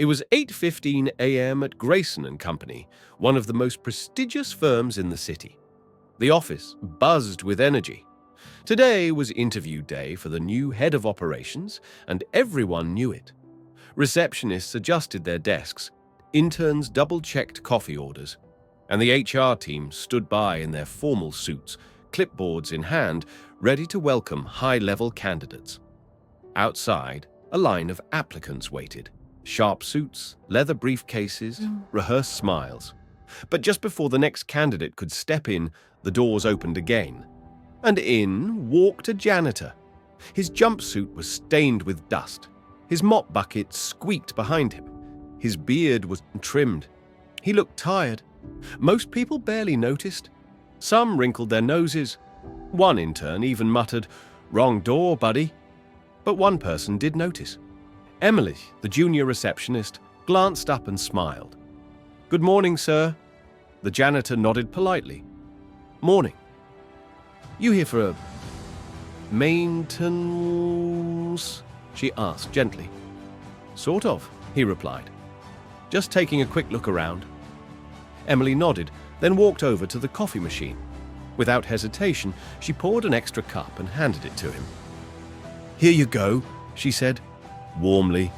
It was 8:15 a.m. at Grayson and Company, one of the most prestigious firms in the city. The office buzzed with energy. Today was interview day for the new head of operations, and everyone knew it. Receptionists adjusted their desks, interns double-checked coffee orders, and the HR team stood by in their formal suits, clipboards in hand, ready to welcome high-level candidates. Outside, a line of applicants waited. Sharp suits, leather briefcases, rehearsed smiles. But just before the next candidate could step in, the doors opened again. And in walked a janitor. His jumpsuit was stained with dust. His mop bucket squeaked behind him. His beard was trimmed. He looked tired. Most people barely noticed. Some wrinkled their noses. One intern even muttered, "Wrong door, buddy." But one person did notice. Emily, the junior receptionist, glanced up and smiled. "Good morning, sir." The janitor nodded politely. "Morning. You here for a maintenance?" she asked gently. "Sort of," he replied. "Just taking a quick look around." Emily nodded, then walked over to the coffee machine. Without hesitation, she poured an extra cup and handed it to him. "Here you go," she said, warmly.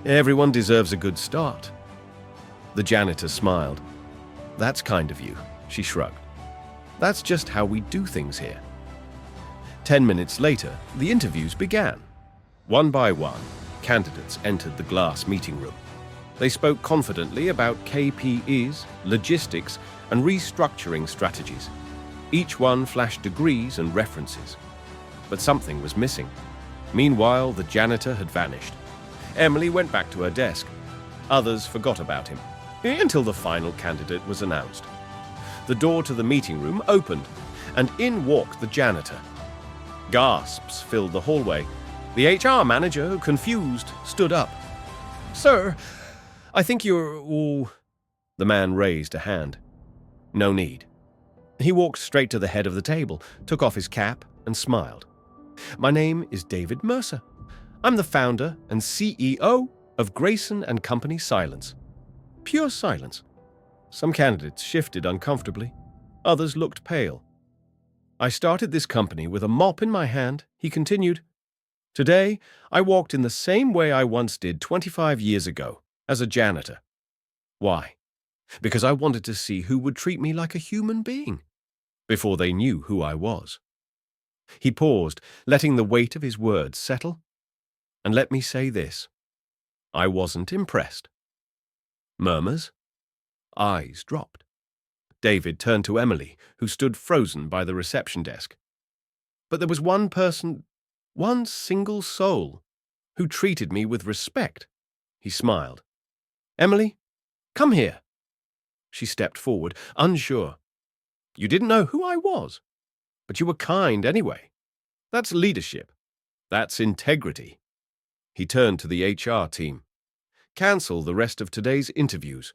"Everyone deserves a good start." The janitor smiled. "That's kind of you," she shrugged. "That's just how we do things here." 10 minutes later, the interviews began. One by one, candidates entered the glass meeting room. They spoke confidently about KPIs, logistics, and restructuring strategies. Each one flashed degrees and references. But something was missing. Meanwhile, the janitor had vanished. Emily went back to her desk. Others forgot about him, until the final candidate was announced. The door to the meeting room opened, and in walked the janitor. Gasps filled the hallway. The HR manager, confused, stood up. "Sir, I think you're..." The man raised a hand. "No need." He walked straight to the head of the table, took off his cap, and smiled. "My name is David Mercer. I'm the founder and CEO of Grayson and Company Silence." Pure silence. Some candidates shifted uncomfortably. Others looked pale. "I started this company with a mop in my hand," he continued. "Today, I walked in the same way I once did 25 years ago, as a janitor. Why? Because I wanted to see who would treat me like a human being, before they knew who I was." He paused, letting the weight of his words settle. "And let me say this. I wasn't impressed." Murmurs. Eyes dropped. David turned to Emily, who stood frozen by the reception desk. "But there was one person, one single soul, who treated me with respect." He smiled. "Emily, come here." She stepped forward, unsure. "You didn't know who I was, but you were kind anyway. That's leadership. That's integrity." He turned to the HR team. "Cancel the rest of today's interviews.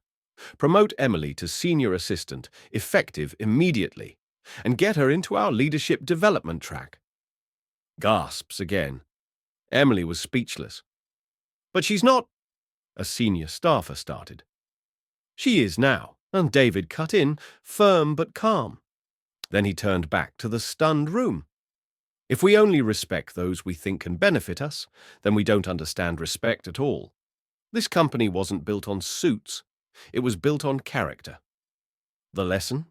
Promote Emily to senior assistant, effective immediately, and get her into our leadership development track." Gasps again. Emily was speechless. "But she's not..." a senior staffer started. "She is now," and David cut in, firm but calm. Then he turned back to the stunned room. "If we only respect those we think can benefit us, then we don't understand respect at all. This company wasn't built on suits. It was built on character." The lesson?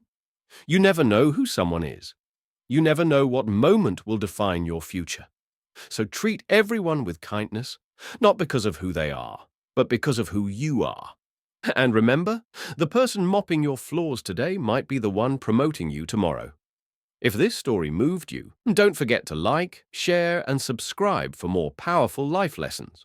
You never know who someone is. You never know what moment will define your future. So treat everyone with kindness, not because of who they are, but because of who you are. And remember, the person mopping your floors today might be the one promoting you tomorrow. If this story moved you, don't forget to like, share, and subscribe for more powerful life lessons.